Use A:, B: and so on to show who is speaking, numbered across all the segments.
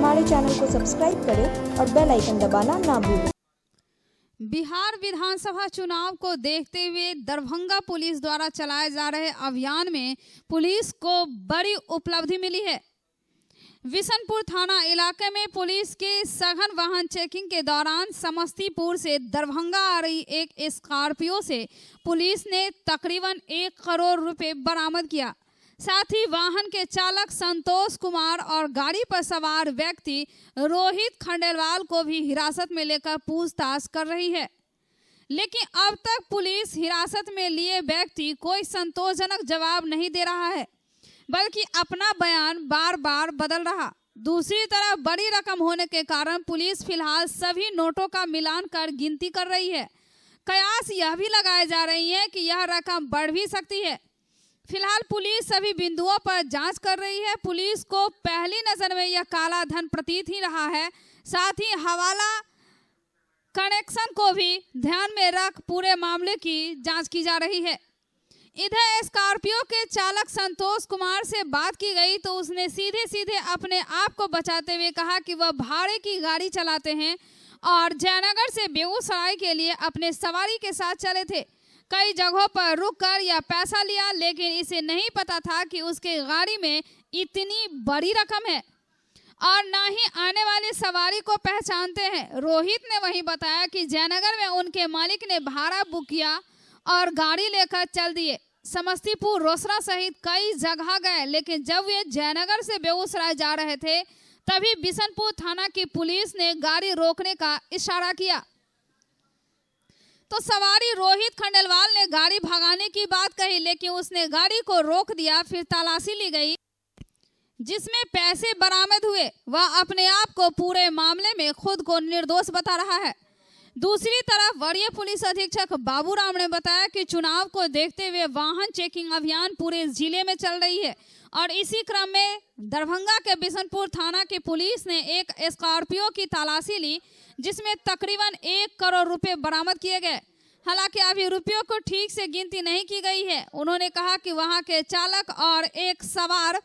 A: हमारे चैनल को सब्सक्राइब करें और बेल आइकन दबाना ना भूलें।
B: बिहार विधानसभा चुनाव को देखते हुए दरभंगा पुलिस द्वारा चलाए जा रहे अभियान में पुलिस को बड़ी उपलब्धि मिली है। बिशनपुर थाना इलाके में पुलिस के सघन वाहन चेकिंग के दौरान समस्तीपुर से दरभंगा आ रही एक स्कॉर्पियो से पुलिस ने तकरीबन 1 करोड़ रुपए बरामद किया। साथ ही वाहन के चालक संतोष कुमार और गाड़ी पर सवार व्यक्ति रोहित खंडेलवाल को भी हिरासत में लेकर पूछताछ कर रही है, लेकिन अब तक पुलिस हिरासत में लिए व्यक्ति कोई संतोषजनक जवाब नहीं दे रहा है, बल्कि अपना बयान बार बार बदल रहा। दूसरी तरफ बड़ी रकम होने के कारण पुलिस फिलहाल सभी नोटों का मिलान कर गिनती कर रही है। कयास यह भी लगाए जा रही है कि यह रकम बढ़ भी सकती है। फिलहाल पुलिस सभी बिंदुओं पर जांच कर रही है। पुलिस को पहली नजर में यह काला धन प्रतीत ही रहा है। साथ ही हवाला कनेक्शन को भी ध्यान में रख पूरे मामले की जांच की जा रही है। इधर स्कॉर्पियो के चालक संतोष कुमार से बात की गई तो उसने सीधे सीधे अपने आप को बचाते हुए कहा कि वह भाड़े की गाड़ी चलाते हैं और जयनगर से बेगूसराय के लिए अपने सवारी के साथ चले थे। कई जगहों पर रुककर यह पैसा लिया, लेकिन इसे नहीं पता था कि उसके गाड़ी में इतनी बड़ी रकम है और ना ही आने वाली सवारी को पहचानते हैं। रोहित ने वहीं बताया कि जयनगर में उनके मालिक ने भाड़ा बुक किया और गाड़ी लेकर चल दिए। समस्तीपुर, रोसड़ा सहित कई जगह गए, लेकिन जब वे जयनगर से बेगूसराय जा रहे थे तभी बिशनपुर थाना की पुलिस ने गाड़ी रोकने का इशारा किया तो सवारी रोहित खंडेलवाल ने गाड़ी भगाने की बात कही, लेकिन उसने गाड़ी को रोक दिया। फिर तलाशी ली गई जिसमें पैसे बरामद हुए। वह अपने आप को पूरे मामले में खुद को निर्दोष बता रहा है। दूसरी तरफ वरीय पुलिस अधीक्षक बाबूराम ने बताया कि चुनाव को देखते हुए वाहन चेकिंग अभियान पूरे जिले में चल रही है और इसी क्रम में दरभंगा के बिशनपुर थाना की पुलिस ने एक स्कॉर्पियो की तलाशी ली जिसमें तकरीबन 1 करोड़ रुपए बरामद किए गए। हालांकि अभी रुपयों को ठीक से गिनती नहीं की गई है। उन्होंने कहा कि वहां के चालक और एक सवार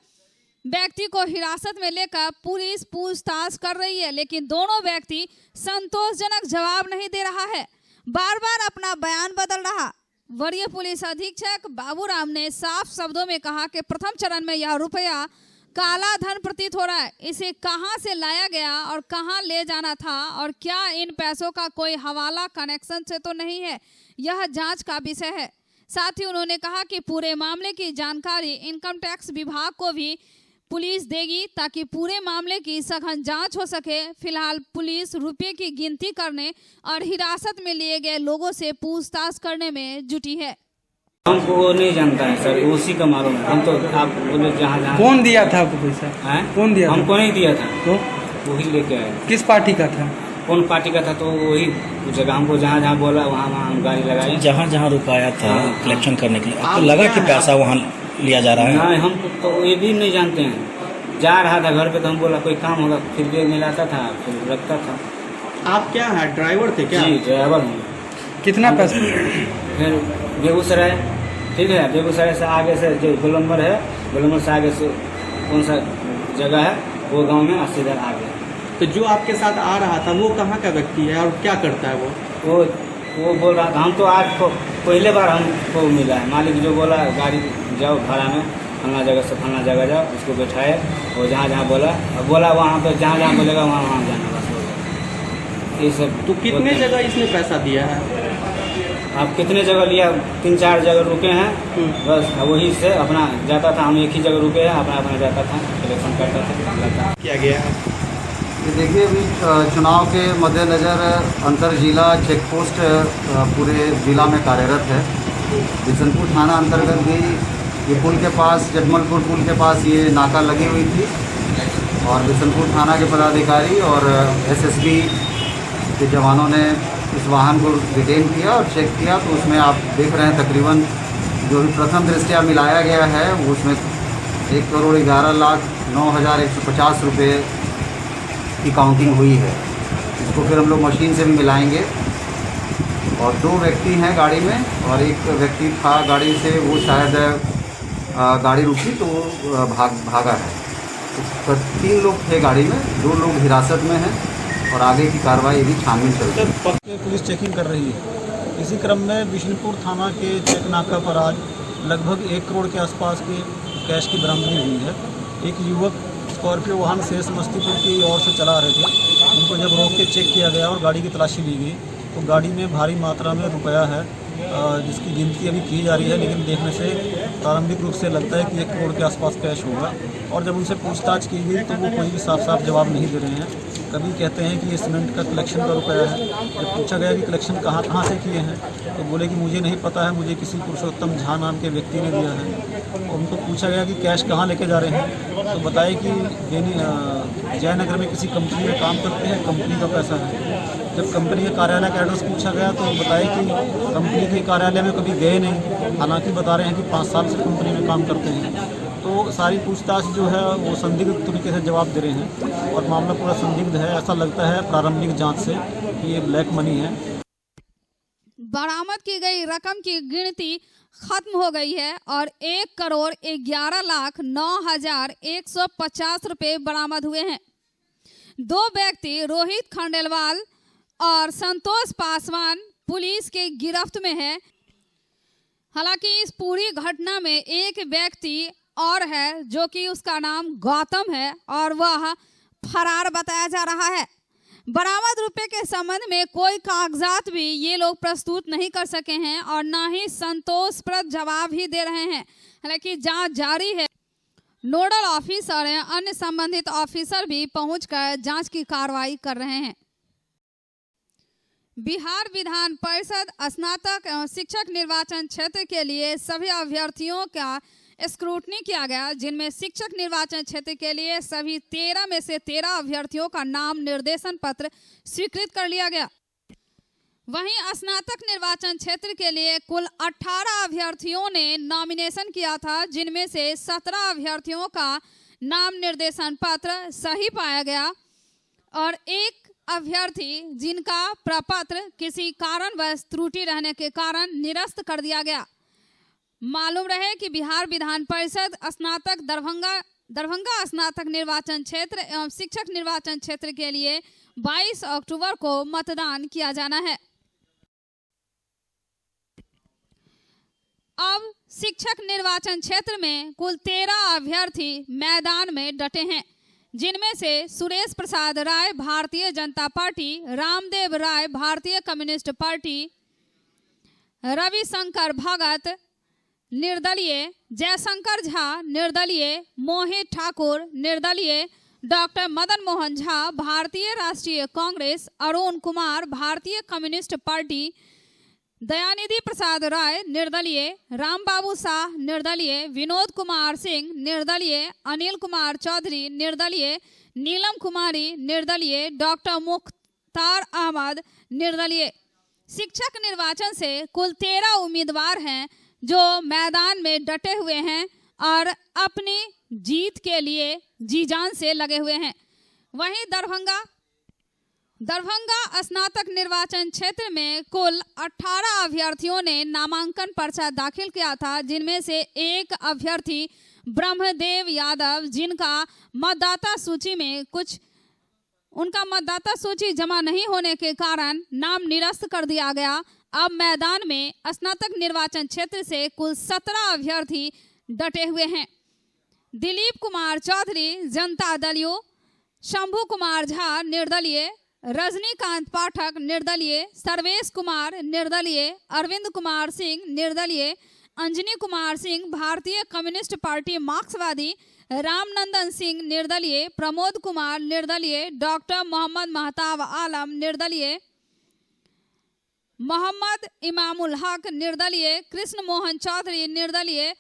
B: व्यक्ति को हिरासत में लेकर पुलिस पूछताछ कर रही है, लेकिन दोनों व्यक्ति संतोषजनक जवाब नहीं दे रहा है, बार बार अपना बयान बदल रहा। वरीय पुलिस अधीक्षक बाबूराम ने साफ शब्दों में कहा कि प्रथम चरण में यह रुपया काला धन प्रतीत हो रहा है। इसे कहां से लाया गया और कहां ले जाना था और क्या इन पैसों का कोई हवाला कनेक्शन से तो नहीं है, यह जांच का विषय है। साथ ही उन्होंने कहा कि पूरे मामले की जानकारी इनकम टैक्स विभाग को भी पुलिस देगी ताकि पूरे मामले की सघन जांच हो सके। फिलहाल पुलिस रुपये की गिनती करने और हिरासत में लिए गए लोगों से पूछताछ करने में जुटी है।
C: हमको वो नहीं जानता है सर, उसी का मालूम है। हम तो आप बोले जहाँ
D: कौन दिया था आपको पैसा? कौन दिया?
C: हमको नहीं दिया था,
D: तो
C: वही लेके आए।
D: किस पार्टी का था?
C: कौन पार्टी का था? तो वही जगह हमको जहाँ बोला वहाँ हम गाड़ी लगाई।
E: जहाँ रुकाया था कलेक्शन करने के लिए, आपको लगा कि पैसा वहाँ लिया जा रहा है?
C: नहीं, हम तो ये भी नहीं जानते हैं। जा रहा था घर पे तो हम बोला कोई काम होगा, फिर बैग मिलाता था, फिर रखता था।
D: आप क्या है, ड्राइवर थे क्या?
C: जी ड्राइवर हूँ।
D: कितना पैसा?
C: फिर बेगूसराय, ठीक है, बेगूसराय से आगे से जो गोलम्बर है, गोलम्बर से आगे से कौन सा जगह है वो गांव में सीधा आ गया।
D: तो जो आपके साथ आ रहा था वो कहाँ का व्यक्ति है और क्या करता है
C: वो बोल रहा था। हम तो आज पहले बार हमको मिला है। मालिक जो बोला गाड़ी जाओ भाड़ा में फलना जगह से फलना जगह जाओ, उसको बैठाए और जहाँ बोला वहाँ पे जहाँ बोलेगा वहाँ जाना, बस ये सब।
D: तो कितने जगह इसने पैसा दिया है?
C: आप कितने जगह लिया? 3-4 जगह रुके हैं, बस वही से अपना जाता था। हम एक ही जगह रुके हैं, अपना जाता था, कलेक्शन करता था।
D: किया गया है
F: ये देखिए, अभी चुनाव के मद्देनज़र अंतर जिला चेक पोस्ट पूरे ज़िला में कार्यरत है। बिशनपुर थाना अंतर्गत भी ये पुल के पास, जगमलपुर पुल के पास ये नाका लगी हुई थी और बिशनपुर थाना के पदाधिकारी और एसएसबी के जवानों ने इस वाहन को डिटेन किया और चेक किया तो उसमें आप देख रहे हैं तकरीबन जो भी प्रथम दृष्टया मिलाया गया है उसमें 1,11,09,150 रुपये की काउंटिंग हुई है। इसको फिर हम लोग मशीन से भी मिलाएंगे। और 2 व्यक्ति हैं गाड़ी में और एक व्यक्ति था गाड़ी से, वो शायद गाड़ी रुकी तो वो भागा है। पर 3 लोग थे गाड़ी में, 2 लोग हिरासत में हैं और आगे की कार्रवाई भी छानबीन चल रही है।
G: पक्ष में पुलिस चेकिंग कर रही है। इसी क्रम में बिशनपुर थाना के चेक नाका पर आज लगभग 1 करोड़ के आसपास के कैश की बरामदगी हुई है। एक युवक स्कॉर्पियो वाहन से समस्तीपुर की ओर से चला रहे थे। उनको जब रोक के चेक किया गया और गाड़ी की तलाशी ली गई तो गाड़ी में भारी मात्रा में रुपया है, जिसकी गिनती अभी की जा रही है, लेकिन देखने से प्रारंभिक रूप से लगता है कि 1 करोड़ के आसपास कैश होगा। और जब उनसे पूछताछ की गई तो वो कोई भी साफ जवाब नहीं दे रहे हैं। कभी कहते हैं कि ये सीमेंट का कलेक्शन का रुपया है। जब पूछा गया कि कलेक्शन कहाँ से किए हैं तो बोले कि मुझे नहीं पता है, मुझे किसी पुरुषोत्तम झा नाम के व्यक्ति ने दिया है। और उनको पूछा गया कि कैश कहाँ लेके जा रहे हैं तो बताया कि जयनगर में किसी कंपनी में काम करते हैं, कंपनी का पैसा है। जब कंपनी के कार्यालय का एड्रेस पूछा गया तो बताया कि कंपनी के कार्यालय में कभी गए नहीं, हालांकि बता रहे हैं कि 5 साल से कंपनी में काम करते हैं। तो सारी पूछताछ जो है वो संदिग्ध तरीके से जवाब दे रहे हैं और मामला पूरा संदिग्ध है। ऐसा लगता है प्रारंभिक जांच से कि ये ब्लैक मनी है।
B: बरामद की गई रकम की गिनती खत्म हो गई है और 1,11,09,150 रुपए बरामद हुए हैं। 2 व्यक्ति रोहित खंडेलवाल और संतोष पासवान पुलिस के गिरफ्त में है। हालांकि इस पूरी घटना में एक व्यक्ति और है जो कि उसका नाम गौतम है और वह फरार बताया जा रहा है। बरामद रुपए के संबंध में कोई कागजात भी ये लोग प्रस्तुत नहीं कर सके हैं और ना ही संतोषप्रद जवाब ही दे रहे हैं। हालांकि जांच जारी है। नोडल ऑफिसर हैं, अन्य संबंधित ऑफिसर भी पहुंचकर जांच की कार्रवाई कर रहे हैं। बिहार विधान परिषद स्नातक एवं शिक्षक निर्वाचन क्षेत्र के लिए सभी अभ्यर्थियों का स्क्रूटनी किया गया, जिनमें शिक्षक निर्वाचन क्षेत्र के लिए सभी 13 में से 13 अभ्यर्थियों का नाम निर्देशन पत्र स्वीकृत कर लिया गया। वहीं स्नातक निर्वाचन क्षेत्र के लिए कुल 18 अभ्यर्थियों ने नॉमिनेशन किया था, जिनमें से 17 अभ्यर्थियों का नाम निर्देशन पत्र सही पाया गया और एक अभ्यर्थी जिनका प्रपत्र किसी कारणवश त्रुटि रहने के कारण निरस्त कर दिया गया। मालूम रहे कि बिहार विधान परिषद स्नातक दरभंगा स्नातक निर्वाचन क्षेत्र एवं शिक्षक निर्वाचन क्षेत्र के लिए 22 अक्टूबर को मतदान किया जाना है। अब शिक्षक निर्वाचन क्षेत्र में कुल 13 अभ्यर्थी मैदान में डटे हैं, जिनमें से सुरेश प्रसाद राय भारतीय जनता पार्टी, रामदेव राय भारतीय कम्युनिस्ट पार्टी, रविशंकर भगत निर्दलीय, जयशंकर झा निर्दलीय, मोहित ठाकुर निर्दलीय, डॉक्टर मदन मोहन झा भारतीय राष्ट्रीय कांग्रेस, अरुण कुमार भारतीय कम्युनिस्ट पार्टी, दयानिधि प्रसाद राय निर्दलीय, रामबाबू शाह निर्दलीय, विनोद कुमार सिंह निर्दलीय, अनिल कुमार चौधरी निर्दलीय, नीलम कुमारी निर्दलीय, डॉक्टर मुख्तार अहमद निर्दलीय। शिक्षक निर्वाचन से कुल 13 उम्मीदवार हैं जो मैदान में डटे हुए हैं और अपनी जीत के लिए जी जान से लगे हुए हैं। वहीं दरभंगा स्नातक निर्वाचन क्षेत्र में कुल 18 अभ्यर्थियों ने नामांकन पर्चा दाखिल किया था, जिनमें से एक अभ्यर्थी ब्रह्मदेव यादव, जिनका मतदाता सूची में उनका मतदाता सूची जमा नहीं होने के कारण नाम निरस्त कर दिया गया। अब मैदान में स्नातक निर्वाचन क्षेत्र से कुल 17 अभ्यर्थी डटे हुए हैं। दिलीप कुमार चौधरी जनता दल यू, शंभू कुमार झा निर्दलीय, रजनीकांत पाठक निर्दलीय, सर्वेश कुमार निर्दलीय, अरविंद कुमार सिंह निर्दलीय, अंजनी कुमार सिंह भारतीय कम्युनिस्ट पार्टी मार्क्सवादी, रामनंदन सिंह निर्दलीय, प्रमोद कुमार निर्दलीय, डॉक्टर मोहम्मद महताब आलम निर्दलीय, मोहम्मद इमामुल हक निर्दलीय, कृष्ण मोहन चौधरी निर्दलीय,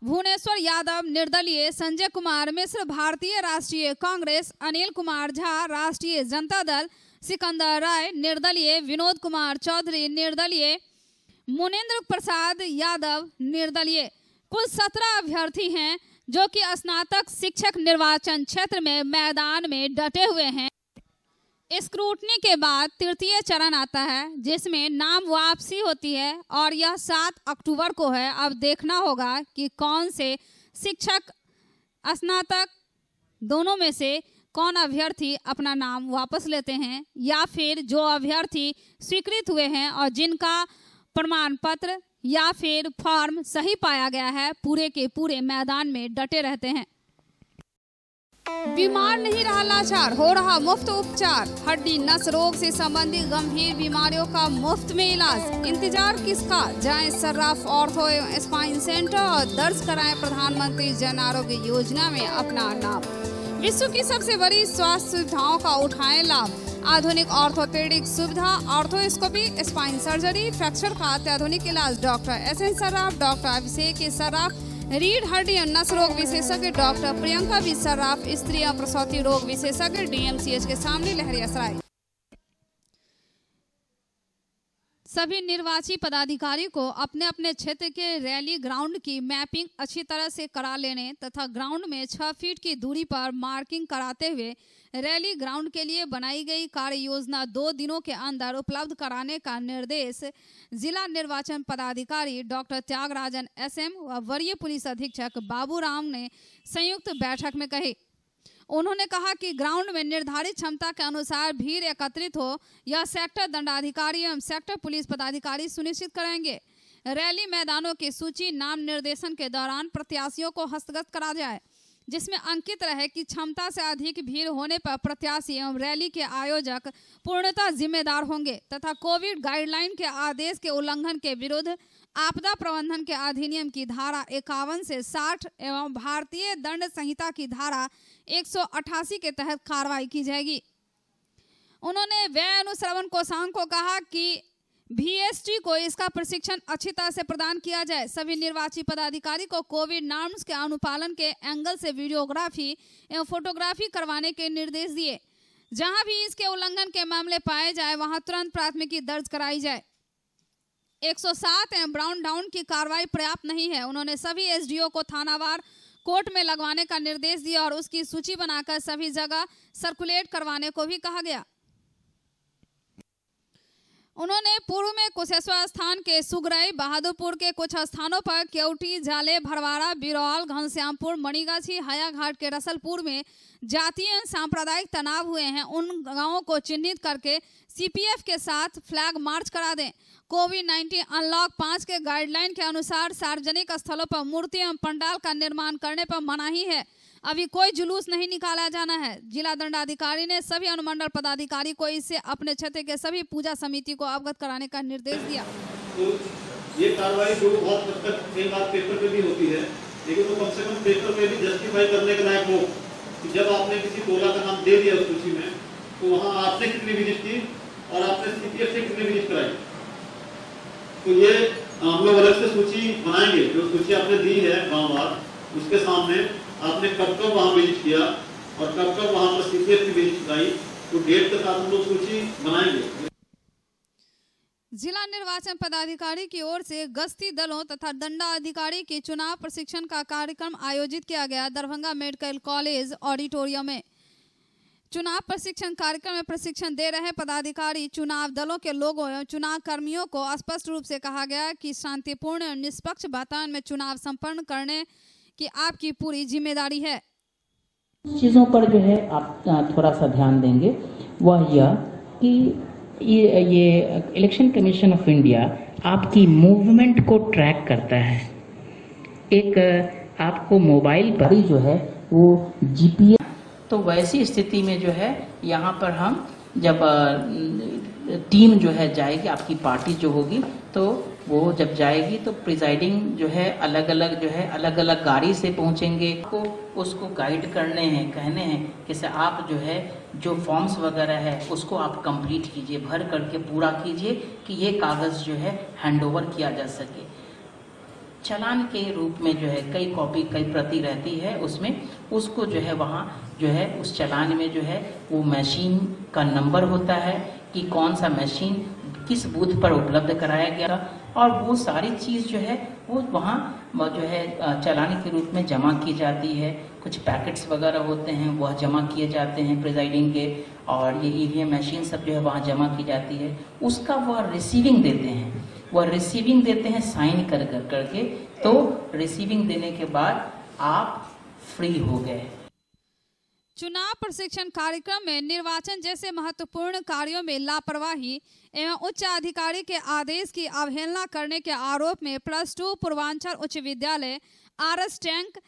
B: भुवनेश्वर यादव निर्दलीय, संजय कुमार मिश्र भारतीय राष्ट्रीय कांग्रेस, अनिल कुमार झा राष्ट्रीय जनता दल, सिकंदर राय निर्दलीय, विनोद कुमार चौधरी निर्दलीय, मुनेंद्र प्रसाद यादव निर्दलीय। कुल 17 अभ्यर्थी हैं जो कि स्नातक शिक्षक निर्वाचन क्षेत्र में मैदान में डटे हुए हैं। स्क्रूटनी के बाद तृतीय चरण आता है, जिसमें नाम वापसी होती है और यह 7 अक्टूबर को है। अब देखना होगा कि कौन से शिक्षक स्नातक दोनों में से कौन अभ्यर्थी अपना नाम वापस लेते हैं या फिर जो अभ्यर्थी स्वीकृत हुए हैं और जिनका प्रमाण पत्र या फिर फॉर्म सही पाया गया है, पूरे के पूरे मैदान में डटे रहते हैं। बीमार नहीं रहा लाचार, हो रहा मुफ्त उपचार। हड्डी नस रोग से संबंधित गंभीर बीमारियों का मुफ्त में इलाज। इंतजार किसका, जाएं सर्राफ ऑर्थो एवं स्पाइन सेंटर और दर्ज कराएं प्रधानमंत्री जन आरोग्य योजना में अपना नाम। विश्व की सबसे बड़ी स्वास्थ्य सुविधाओं का उठाएं लाभ। आधुनिक ऑर्थोपेडिक सुविधा, ऑर्थोस्कोपी, स्पाइन सर्जरी, फ्रैक्चर का अत्याधुनिक इलाज। डॉक्टर SN सर्राफ, डॉक्टर अभिषेक सर्राफ, रीढ़ हड्डी और नस रोग विशेषज्ञ डॉक्टर प्रियंका बी सर्राफ, स्त्री और प्रसूति रोग विशेषज्ञ DMCH के सामने लहरियासराय। सभी निर्वाची पदाधिकारी को अपने अपने क्षेत्र के रैली ग्राउंड की मैपिंग अच्छी तरह से करा लेने तथा ग्राउंड में 6 फीट की दूरी पर मार्किंग कराते हुए रैली ग्राउंड के लिए बनाई गई कार्य योजना 2 दिनों के अंदर उपलब्ध कराने का निर्देश जिला निर्वाचन पदाधिकारी डॉक्टर त्यागराजन SM व वरीय पुलिस अधीक्षक बाबूराम ने संयुक्त बैठक में कही। उन्होंने कहा कि ग्राउंड में निर्धारित क्षमता के अनुसार भीड़ एकत्रित हो, यह सेक्टर दंडाधिकारी एवं सेक्टर पुलिस पदाधिकारी सुनिश्चित करेंगे। रैली मैदानों की सूची नाम निर्देशन के दौरान प्रत्याशियों को हस्तगत करा जाए, जिसमें अंकित रहे कि क्षमता से अधिक भीड़ होने पर प्रत्याशी एवं रैली के आयोजक पूर्णतः जिम्मेदार होंगे तथा कोविड गाइडलाइन के आदेश के उल्लंघन के विरुद्ध आपदा प्रबंधन के अधिनियम की धारा 51 से 60 एवं भारतीय दंड संहिता की धारा 188 के तहत कार्रवाई की जाएगी। उन्होंने व्यय अनुश्रवण कोषांग को कहा कि VST को इसका प्रशिक्षण अच्छी तरह से प्रदान किया जाए। सभी निर्वाची पदाधिकारी को कोविड नॉर्म्स के अनुपालन के एंगल से वीडियोग्राफी एवं फोटोग्राफी करवाने के निर्देश दिए। जहां भी इसके उल्लंघन के मामले पाए जाए वहां तुरंत प्राथमिकी दर्ज कराई जाए। 107 एवं ब्राउन डाउन की कार्रवाई पर्याप्त नहीं है। उन्होंने सभी SDO को थानावार कोर्ट में लगवाने का निर्देश दिया और उसकी सूची बनाकर सभी जगह सर्कुलेट करवाने को भी कहा गया। उन्होंने पूर्व में कुशेश्वर स्थान के सुगरई, बहादुरपुर के कुछ स्थानों पर केवटी, जाले, भरवाड़ा, बिरौल, घनश्यामपुर, मणिगाछी, हायाघाट के रसलपुर में जातीय सांप्रदायिक तनाव हुए हैं, उन गांवों को चिन्हित करके CPF के साथ फ्लैग मार्च करा दें। कोविड-19 अनलॉक 5 के गाइडलाइन के अनुसार सार्वजनिक स्थलों पर मूर्ति एवं पंडाल का निर्माण करने पर मनाही है। अभी कोई जुलूस नहीं निकाला जाना है। जिला दंडाधिकारी ने सभी अनुमंडल पदाधिकारी को इससे अपने क्षेत्र के सभी पूजा समिति को अवगत कराने का निर्देश दिया।
H: तो ये कार्रवाई जो बहुत हद तक एक आध पेपर पे भी होती है, लेकिन तो कम से कम पेपर पे भी जस्टिफाई करने के लायक हो कि जब आपने किसी टोला का नाम दे दिया उस सूची में, तो वहाँ आपने कितनी विजिट की और आपने CPF से कितनी विजिट कराई। तो ये हम लोग अलग से सूची बनाएंगे। जो सूची आपने दी है गाँववार, उसके सामने आपने कब कब वहाँ विजिट किया और कब कब वहाँ पर CPF की विजिट कराई, तो डेट के साथ हम लोग सूची बनाएंगे।
B: जिला निर्वाचन पदाधिकारी की ओर से गश्ती दलों तथा दंडाधिकारी के चुनाव प्रशिक्षण का कार्यक्रम आयोजित किया गया। दरभंगा मेडिकल कॉलेज ऑडिटोरियम में चुनाव प्रशिक्षण कार्यक्रम में प्रशिक्षण दे रहे पदाधिकारी चुनाव दलों के लोगों एवं चुनाव कर्मियों को स्पष्ट रूप से कहा गया कि शांतिपूर्ण और निष्पक्ष वातावरण में चुनाव संपन्न करने की आपकी पूरी जिम्मेदारी है।
I: चीज़ों पर जो है आप थोड़ा सा ध्यान देंगे, वह यह कि ये इलेक्शन कमीशन ऑफ इंडिया आपकी मूवमेंट को ट्रैक करता है। एक आपको मोबाइल पर ही जो है वो GPS, तो वैसी स्थिति में जो है यहाँ पर हम जब टीम जो है जाएगी, आपकी पार्टी जो होगी, तो वो जब जाएगी तो प्रिजाइडिंग जो है अलग अलग गाड़ी से पहुँचेंगे, को उसको गाइड करने हैं, कहने हैं कि आप जो है जो फॉर्म्स वगैरह है उसको आप कंप्लीट कीजिए, भर करके पूरा कीजिए कि ये कागज़ जो है हैंडओवर किया जा सके। चालान के रूप में जो है कई कॉपी, कई प्रति रहती है, उसमें उसको जो है वहाँ जो है उस चालान में जो है वो मशीन का नंबर होता है कि कौन सा मशीन किस बूथ पर उपलब्ध कराया गया, और वो सारी चीज़ जो है वो वहाँ जो है चालान के रूप में जमा की जाती है। कुछ पैकेट्स वगैरह होते हैं वह जमा किए जाते हैं प्रिजाइडिंग के, और ये EVM मशीन सब जो है वहाँ जमा की जाती है। उसका वह रिसीविंग देते हैं, साइन करके, तो रिसीविंग देने के बाद आप फ्री हो गए।
B: चुनाव प्रशिक्षण कार्यक्रम में निर्वाचन जैसे महत्वपूर्ण कार्यों में लापरवाही एवं उच्च अधिकारी के आदेश की अवहेलना करने के आरोप में +2 पूर्वांचल उच्च विद्यालय RS टैंक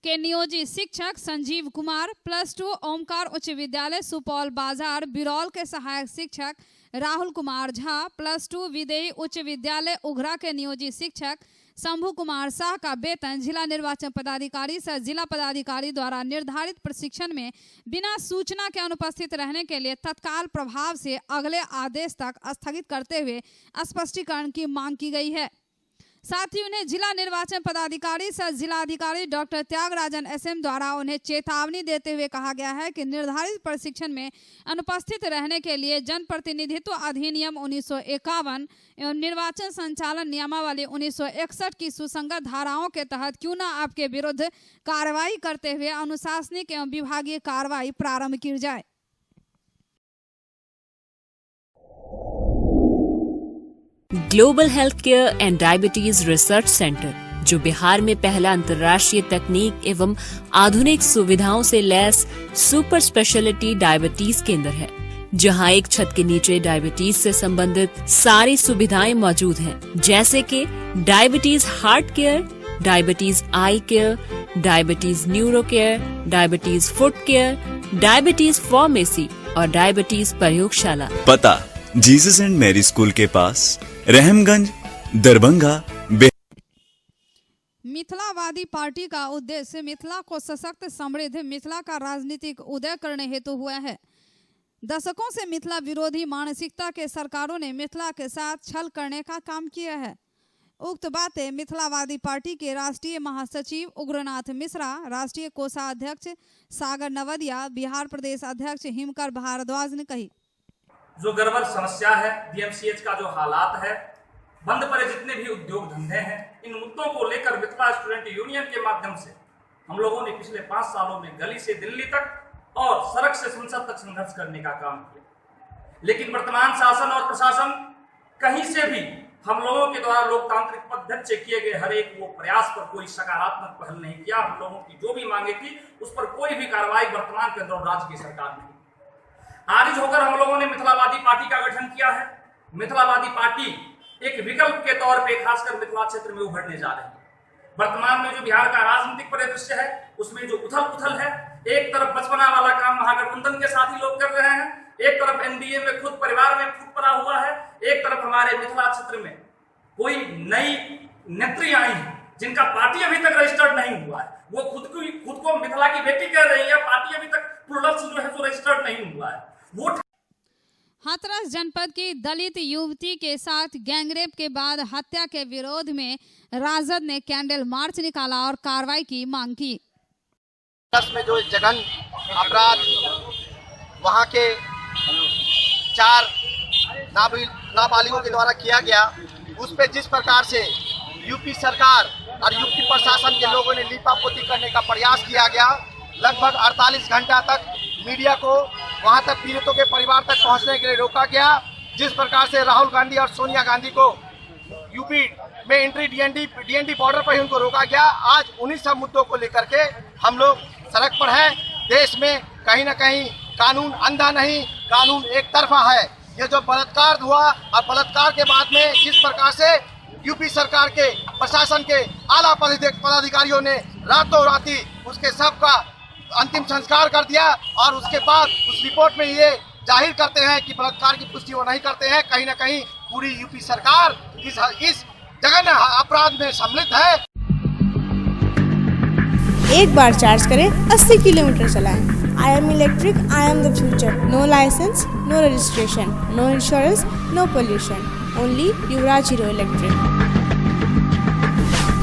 B: के नियोजित शिक्षक संजीव कुमार, +2 ओमकार उच्च विद्यालय सुपौल बाजार बिरौल के सहायक शिक्षक राहुल कुमार झा, +2 विदेही उच्च विद्यालय उघरा के नियोजित शिक्षक शंभू कुमार शाह का वेतन जिला निर्वाचन पदाधिकारी सह जिला पदाधिकारी द्वारा निर्धारित प्रशिक्षण में बिना सूचना के अनुपस्थित रहने के लिए तत्काल प्रभाव से अगले आदेश तक स्थगित करते हुए स्पष्टीकरण की मांग की गई है। साथ ही उन्हें जिला निर्वाचन पदाधिकारी सह जिलाधिकारी डॉक्टर त्यागराजन SM द्वारा उन्हें चेतावनी देते हुए कहा गया है कि निर्धारित प्रशिक्षण में अनुपस्थित रहने के लिए जनप्रतिनिधित्व अधिनियम 1951 एवं निर्वाचन संचालन नियमावली 1961 की सुसंगत धाराओं के तहत क्यों न आपके विरुद्ध कार्रवाई करते हुए अनुशासनिक एवं विभागीय कार्रवाई प्रारंभ की जाए।
J: Global health care and diabetes research centre, जो बिहार में पहला अंतर्राष्ट्रीय तकनीक एवं आधुनिक सुविधाओं से लैस सुपर स्पेशलिटी डायबिटीज केंद्र है, जहां एक छत के नीचे डायबिटीज से संबंधित सारी सुविधाएं मौजूद हैं, जैसे कि diabetes heart care, diabetes eye care, diabetes neuro care, diabetes foot care, diabetes pharmacy और डायबिटीज प्रयोगशाला।
K: पता जीसस एंड मैरी स्कूल के पास, रहमगंज, दरभंगा।
B: मिथिलावादी पार्टी का उद्देश्य मिथिला को सशक्त, समृद्ध मिथिला का राजनीतिक उदय करने हेतु हुआ है। दशकों से मिथिला विरोधी मानसिकता के सरकारों ने मिथिला के साथ छल करने का काम किया है। उक्त बातें मिथिलावादी पार्टी के राष्ट्रीय महासचिव उग्रनाथ मिश्रा, राष्ट्रीय कोषाध्यक्ष सागर नवदिया, बिहार प्रदेश अध्यक्ष हिमकर भारद्वाज ने कही।
L: जो गड़बड़ समस्या है, DMCH का जो हालात है, बंद पड़े जितने भी उद्योग धंधे हैं, इन मुद्दों को लेकर मिथिला स्टूडेंट यूनियन के माध्यम से हम लोगों ने पिछले 5 सालों में गली से दिल्ली तक और सड़क से संसद तक संघर्ष करने का काम किया। लेकिन वर्तमान शासन और प्रशासन कहीं से भी हम लोगों के द्वारा लोकतांत्रिक पद्धति से किए गए हर एक वो प्रयास पर कोई सकारात्मक पहल नहीं किया। हम लोगों की जो भी मांगे थी उस पर कोई भी कार्रवाई वर्तमान केंद्र और राज्य की सरकार ने। आरिज होकर हम लोगों ने मिथिलावादी पार्टी का गठन किया है। मिथिलावादी पार्टी एक विकल्प के तौर पे खासकर मिथिला क्षेत्र में उभरने जा रही है। वर्तमान में जो बिहार का राजनीतिक परिदृश्य है उसमें जो उथल पुथल है, एक तरफ बचपना वाला काम महागठबंधन के साथी लोग कर रहे हैं, एक तरफ NDA में खुद परिवार में फूट पड़ा हुआ है, एक तरफ हमारे मिथिला क्षेत्र में कोई नई नेत्री आई है जिनका पार्टी अभी तक रजिस्टर्ड नहीं हुआ है। वो खुद को मिथिला की बेटी कह रही है, पार्टी अभी तक प्रोडक्ट्स जो है वो रजिस्टर्ड नहीं हुआ है।
B: हाथरस जनपद की दलित युवती के साथ गैंगरेप के बाद हत्या के विरोध में राजद ने कैंडल मार्च निकाला और कार्रवाई की मांग की।
M: में जो जघन अपराध वहां के 4 नाबालिगों के द्वारा किया गया, उस पे जिस प्रकार से यूपी सरकार और यूपी प्रशासन के लोगों ने लीपापोती करने का प्रयास किया गया, लगभग 48 घंटा तक मीडिया को वहां तक पीड़ितों के परिवार तक पहुंचने के लिए रोका गया। जिस प्रकार से राहुल गांधी और सोनिया गांधी को यूपी में एंट्री DND बॉर्डर पर ही उनको रोका गया। आज उन्हीं सब मुद्दों को लेकर के हम लोग सड़क पर हैं। देश में कहीं न कहीं कानून अंधा नहीं, कानून एक तरफा है। ये जो बलात्कार हुआ और बलात्कार के बाद में जिस प्रकार से यूपी सरकार के प्रशासन के आला पदाधिकारियों ने रातों राती उसके सब का अंतिम संस्कार कर दिया और उसके बाद उस रिपोर्ट में ये जाहिर करते हैं कि बलात्कार की पुष्टि वो नहीं करते हैं। कहीं न कहीं पूरी यूपी सरकार इस जघन्य अपराध में सम्मिलित है।
A: एक बार चार्ज करें, 80 किलोमीटर चलाएं। IM electric, I am the future. No license, no registration, no insurance, no pollution. Only Yuvraj Hero electric.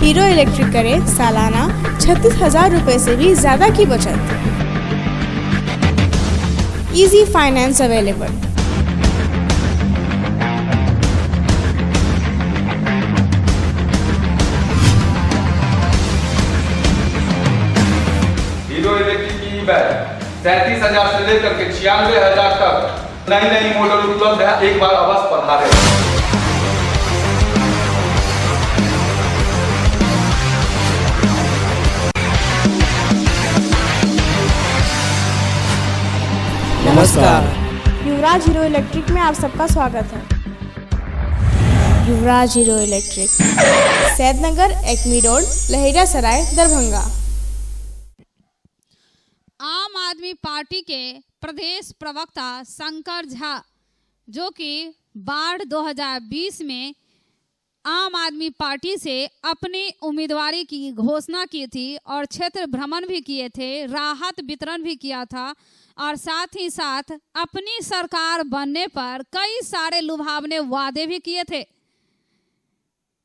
A: Hero electric करें सालाना 36,000 रुपए से भी ज्यादा की बचत। Easy finance available.
N: Hero electric की ई-बाइक 37,000 से लेकर के 96,000 तक नई मॉडल उपलब्ध है। एक बार अवश्य पधारें।
C: नमस्कार।
A: युवराज हीरो इलेक्ट्रिक में आप सबका स्वागत है। Yuvraj Hero Electric, Saidnagar, Acme road, Laheria Sarai, Darbhanga.
B: Aam Aadmi party के प्रदेश प्रवक्ता शंकर झा, जो कि बाढ़ 2020 में आम आदमी पार्टी से अपनी उम्मीदवारी की घोषणा की थी और क्षेत्र भ्रमण भी किए थे, राहत वितरण भी किया था और साथ ही साथ अपनी सरकार बनने पर कई सारे लुभावने वादे भी किए थे।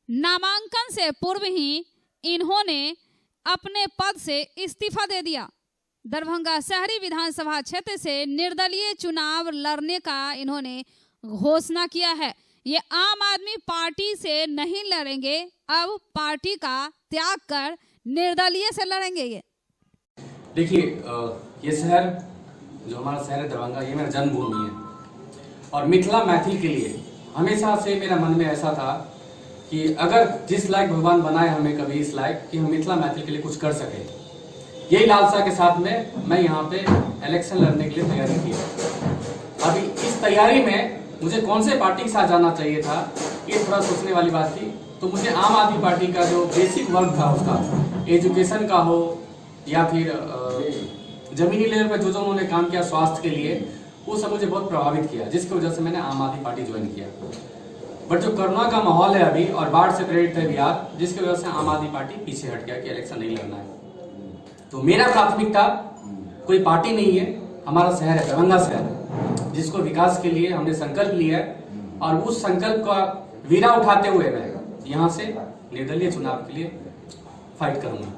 B: नामांकन से पूर्व ही इन्होंने अपने पद से इस्तीफा दे दिया। दरभंगा शहरी विधानसभा क्षेत्र से निर्दलीय चुनाव लड़ने का इन्होंने घोषणा किया है। ये आम आदमी पार्टी से नहीं लड़ेंगे, अब पार्टी का त्याग कर निर्दलीय से लड़ेंगे। ये
O: देखिए, ये शहर जो हमारा शहर है दरभंगा, ये मेरा जन्मभूमि है और मिथिला मैथिल के लिए हमेशा से मेरा मन में ऐसा था कि अगर जिस लायक भगवान बनाए हमें कभी इस लायक कि हम मिथिला मैथिल के लिए कुछ कर सके, यही लालसा के साथ में मैं यहाँ पे इलेक्शन लड़ने के लिए तैयारी की। अभी इस तैयारी में मुझे कौन से पार्टी के साथ जाना चाहिए था, ये थोड़ा सोचने वाली बात थी। तो मुझे आम आदमी पार्टी का जो बेसिक वर्क था, उसका एजुकेशन का हो या फिर जमीनी लेवल पर जो उन्होंने काम किया स्वास्थ्य के लिए, वो सब मुझे बहुत प्रभावित किया, जिसकी वजह से मैंने आम आदमी पार्टी ज्वाइन किया। बट जो कोरोना का माहौल है अभी और बाढ़ से प्रेरित है बिहार, जिसकी वजह से आम आदमी पार्टी पीछे हट गया कि इलेक्शन नहीं लड़ना है। तो मेरा प्राथमिकता कोई पार्टी नहीं है, हमारा शहर है दरभंगा शहर, जिसको विकास के लिए हमने संकल्प लिया है और उस संकल्प का वीरा उठाते हुए मैं यहाँ से निर्दलीय चुनाव के लिए फाइट करूंगा।